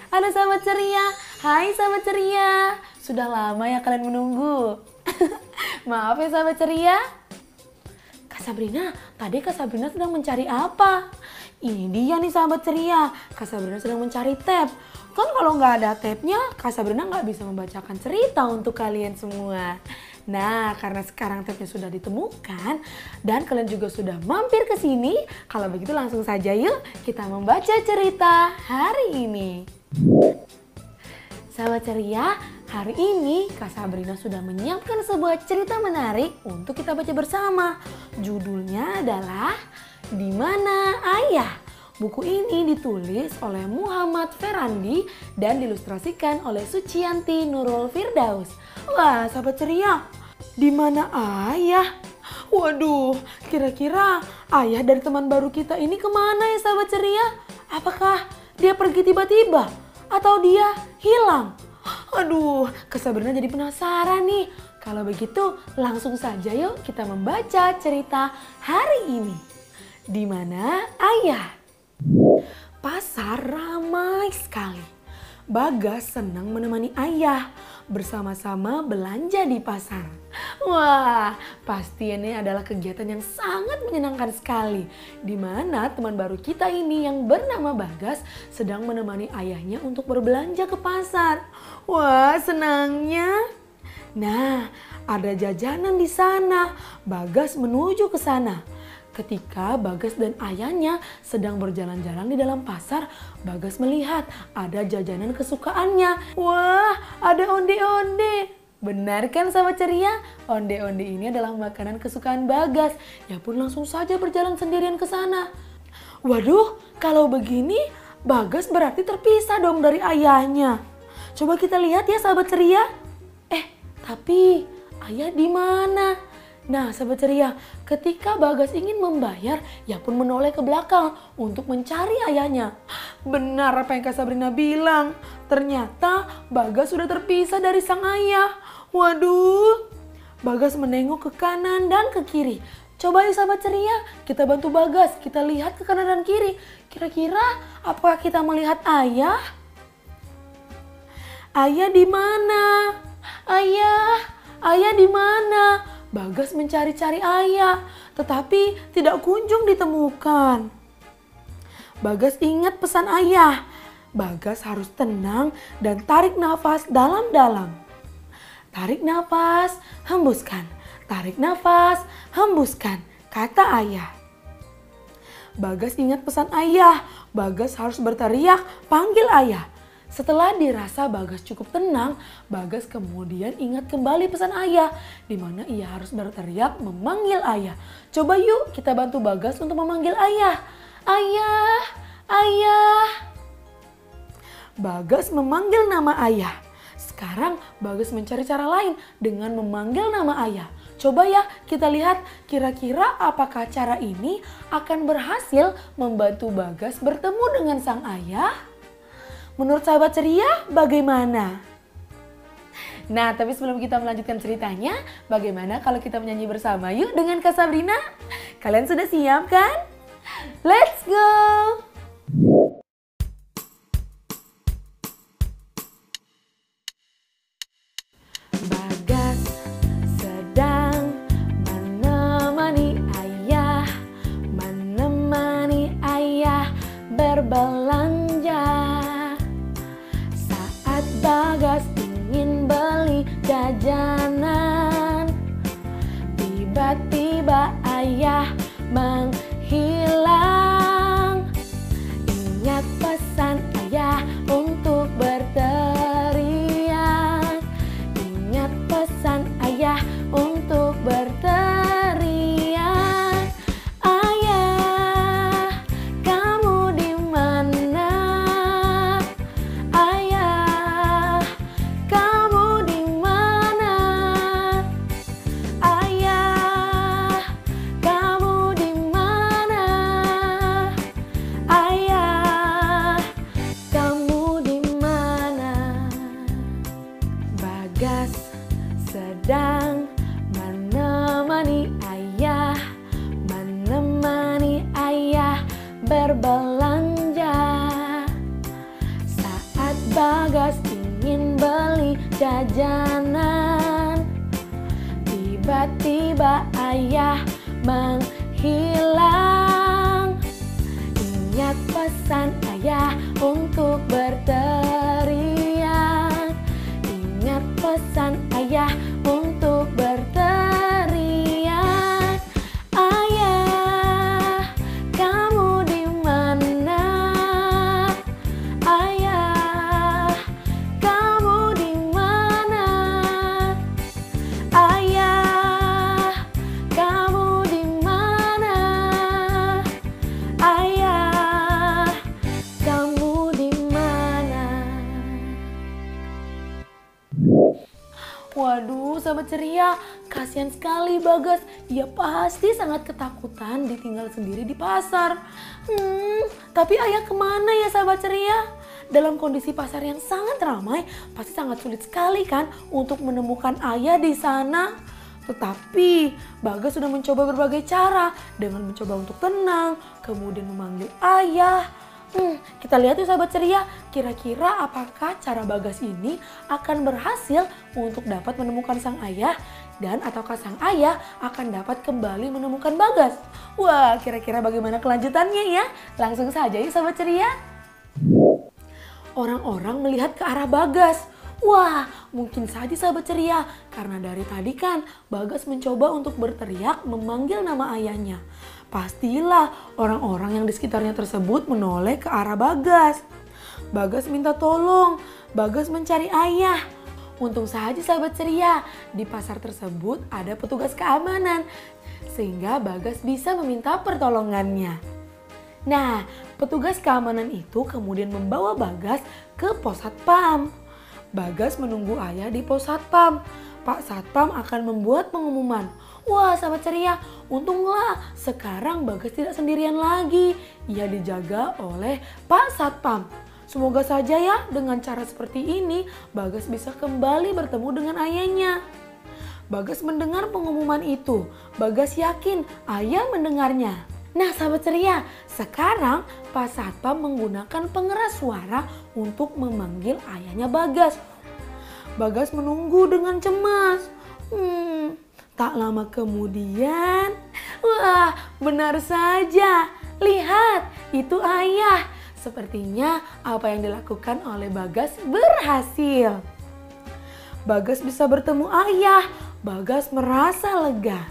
Halo sahabat ceria, hai sahabat ceria. Sudah lama ya kalian menunggu. Maaf ya sahabat ceria. Kak Sabrina, tadi Kak Sabrina sedang mencari apa? Ini dia nih sahabat ceria, Kak Sabrina sedang mencari tab. Kan kalau nggak ada tabnya, Kak Sabrina nggak bisa membacakan cerita untuk kalian semua. Nah, karena sekarang tabnya sudah ditemukan dan kalian juga sudah mampir ke sini, kalau begitu langsung saja yuk kita membaca cerita hari ini. Sahabat ceria, hari ini Kak Sabrina sudah menyiapkan sebuah cerita menarik untuk kita baca bersama. Judulnya adalah Di Mana Ayah? Buku ini ditulis oleh Muhammad Ferandi dan diilustrasikan oleh Suciyanti Nurul Firdaus. Wah, sahabat ceria, di mana ayah? Waduh, kira-kira ayah dari teman baru kita ini kemana ya sahabat ceria? Apakah dia pergi tiba-tiba? Atau dia hilang? Aduh, Kak Sabrina jadi penasaran nih. Kalau begitu langsung saja yuk kita membaca cerita hari ini. Di Mana Ayah? Pasar ramai sekali. Bagas senang menemani ayah bersama-sama belanja di pasar. Wah, pasti ini adalah kegiatan yang sangat menyenangkan sekali. Di mana teman baru kita ini yang bernama Bagas sedang menemani ayahnya untuk berbelanja ke pasar. Wah, senangnya. Nah, ada jajanan di sana. Bagas menuju ke sana. Ketika Bagas dan ayahnya sedang berjalan-jalan di dalam pasar, Bagas melihat ada jajanan kesukaannya. Wah, ada onde-onde. Benar kan sahabat ceria? Onde-onde ini adalah makanan kesukaan Bagas. Ia pun langsung saja berjalan sendirian ke sana. Waduh, kalau begini Bagas berarti terpisah dong dari ayahnya. Coba kita lihat ya sahabat ceria. Tapi ayah di mana? Nah sahabat ceria, ketika Bagas ingin membayar, ia pun menoleh ke belakang untuk mencari ayahnya. Benar apa yang Kak Sabrina bilang, ternyata Bagas sudah terpisah dari sang ayah. Waduh, Bagas menengok ke kanan dan ke kiri. Coba yuk sahabat ceria, kita bantu Bagas, kita lihat ke kanan dan kiri. Kira-kira apakah kita melihat ayah? Ayah di mana? Ayah di mana? Bagas mencari-cari ayah, tetapi tidak kunjung ditemukan. Bagas ingat pesan ayah. Bagas harus tenang dan tarik nafas dalam-dalam. Tarik nafas, hembuskan. Tarik nafas, hembuskan, kata ayah. Bagas ingat pesan ayah. Bagas harus berteriak, panggil ayah. Setelah dirasa Bagas cukup tenang, Bagas kemudian ingat kembali pesan ayah, di mana ia harus berteriak memanggil ayah. Coba yuk kita bantu Bagas untuk memanggil ayah. Ayah, ayah. Bagas memanggil nama ayah. Sekarang Bagas mencari cara lain dengan memanggil nama ayah. Coba ya kita lihat kira-kira apakah cara ini akan berhasil membantu Bagas bertemu dengan sang ayah? Menurut sahabat ceria bagaimana? Nah, tapi sebelum kita melanjutkan ceritanya, bagaimana kalau kita menyanyi bersama yuk dengan Kak Sabrina? Kalian sudah siap kan? Let's go! Bagas sedang menemani ayah berbelanja. Bagas ingin beli jajanan. Tiba-tiba ayah menghilang. Ingat pesan ayah untuk berteriak. Ingat pesan ayah untuk berteriak. Ayah, kamu di mana? jajanan. Tiba-tiba ayah menghilang. Ingat pesan ayah untuk berteriak. Ingat pesan ayah untuk berteriak. Ayah, kamu di mana? Ayah, kamu di mana? Ayah, kamu di mana? Ayah, kamu di mana? Waduh, sahabat ceria, kasihan sekali Bagas. Ia pasti sangat ketakutan ditinggal sendiri di pasar. Tapi ayah kemana ya sahabat ceria? Dalam kondisi pasar yang sangat ramai, pasti sangat sulit sekali kan untuk menemukan ayah di sana. Tetapi Bagas sudah mencoba berbagai cara dengan mencoba untuk tenang, kemudian memanggil ayah. Kita lihat yuk sahabat ceria, kira-kira apakah cara Bagas ini akan berhasil untuk dapat menemukan sang ayah dan ataukah sang ayah akan dapat kembali menemukan Bagas? Wah, kira-kira bagaimana kelanjutannya ya? Langsung saja yuk sahabat ceria. Orang-orang melihat ke arah Bagas. Wah, mungkin saja sahabat ceria karena dari tadi kan Bagas mencoba untuk berteriak memanggil nama ayahnya. Pastilah orang-orang yang di sekitarnya tersebut menoleh ke arah Bagas. Bagas minta tolong, Bagas mencari ayah. Untung saja sahabat ceria, di pasar tersebut ada petugas keamanan sehingga Bagas bisa meminta pertolongannya. Nah, petugas keamanan itu kemudian membawa Bagas ke pos satpam. Bagas menunggu ayah di pos satpam. Pak Satpam akan membuat pengumuman. Wah sahabat ceria, untunglah sekarang Bagas tidak sendirian lagi. Ia dijaga oleh Pak Satpam. Semoga saja ya dengan cara seperti ini Bagas bisa kembali bertemu dengan ayahnya. Bagas mendengar pengumuman itu. Bagas yakin ayah mendengarnya. Nah sahabat ceria, sekarang Pak Satpam menggunakan pengeras suara untuk memanggil ayahnya Bagas. Bagas menunggu dengan cemas. Tak lama kemudian, wah benar saja. Lihat, itu ayah. Sepertinya apa yang dilakukan oleh Bagas berhasil. Bagas bisa bertemu ayah. Bagas merasa lega.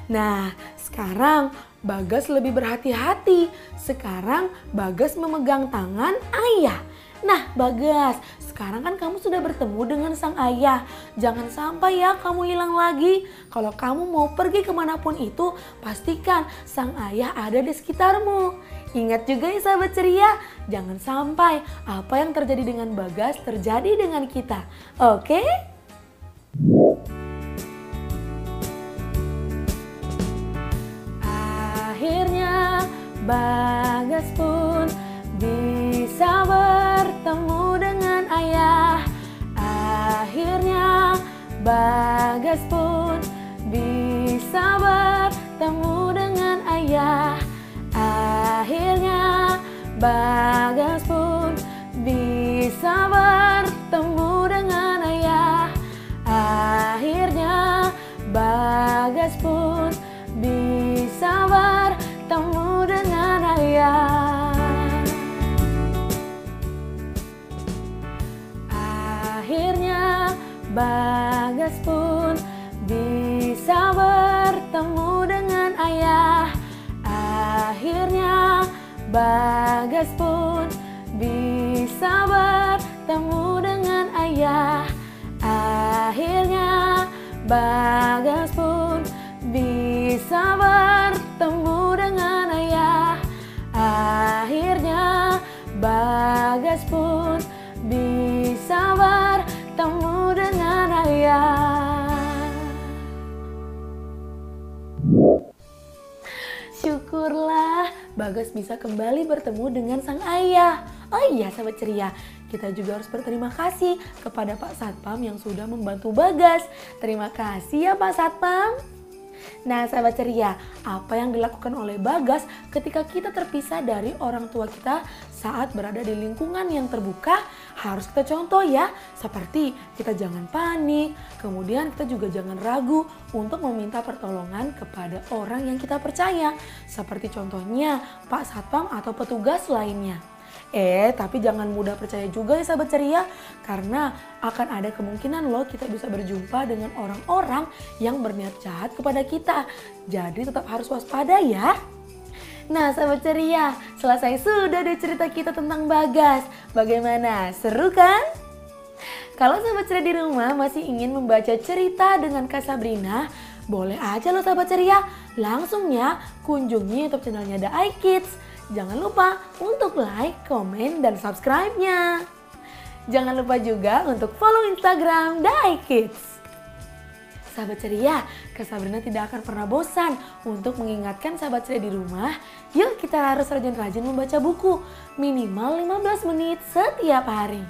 Nah, sekarang Bagas lebih berhati-hati. Sekarang Bagas memegang tangan ayah. Nah Bagas, sekarang kan kamu sudah bertemu dengan sang ayah. Jangan sampai ya kamu hilang lagi. Kalau kamu mau pergi kemanapun itu, pastikan sang ayah ada di sekitarmu. Ingat juga ya sahabat ceria, jangan sampai apa yang terjadi dengan Bagas terjadi dengan kita. Oke? Akhirnya Bagas pun bisa bertemu dengan ayah. Akhirnya Bagas pun bisa bertemu dengan ayah. Akhirnya Bagas pun bisa bertemu dengan ayah. Akhirnya Bagas pun bisa bertemu dengan ayah. Akhirnya Bagas pun bisa bertemu dengan ayah. Akhirnya Bagas pun bisa bertemu dengan ayah. Akhirnya Bagas pun bisa bertemu dengan ayah. Akhirnya Bagas pun bisa bertemu dengan ayah. Syukurlah Bagas bisa kembali bertemu dengan sang ayah. Oh iya sahabat ceria, kita juga harus berterima kasih kepada Pak Satpam yang sudah membantu Bagas. Terima kasih ya Pak Satpam. Nah sahabat ceria, apa yang dilakukan oleh Bagas ketika kita terpisah dari orang tua kita saat berada di lingkungan yang terbuka harus kita contoh ya. Seperti kita jangan panik, kemudian kita juga jangan ragu untuk meminta pertolongan kepada orang yang kita percaya. Seperti contohnya Pak Satpam atau petugas lainnya. Tapi jangan mudah percaya juga ya sahabat ceria, karena akan ada kemungkinan loh kita bisa berjumpa dengan orang-orang yang berniat jahat kepada kita. Jadi tetap harus waspada ya. Nah sahabat ceria, selesai sudah deh cerita kita tentang Bagas. Bagaimana? Seru kan? Kalau sahabat ceria di rumah masih ingin membaca cerita dengan Kak Sabrina, boleh aja loh sahabat ceria, langsung ya kunjungi YouTube channelnya The iKids. Jangan lupa untuk like, komen, dan subscribe-nya. Jangan lupa juga untuk follow Instagram The iKids. Sahabat ceria, Kak Sabrina tidak akan pernah bosan untuk mengingatkan sahabat ceria di rumah, yuk kita harus rajin-rajin membaca buku, minimal 15 menit setiap hari.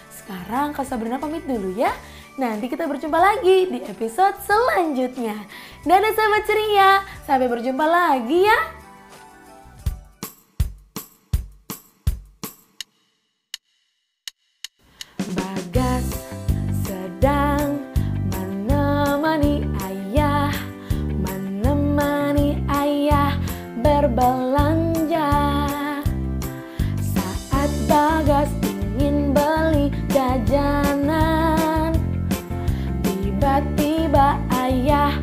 Sekarang Kak Sabrina pamit dulu ya. Nanti kita berjumpa lagi di episode selanjutnya. Dadah sahabat ceria, sampai berjumpa lagi ya. Bagas sedang menemani ayah berbelanja. Saat Bagas ingin beli jajanan, tiba-tiba ayah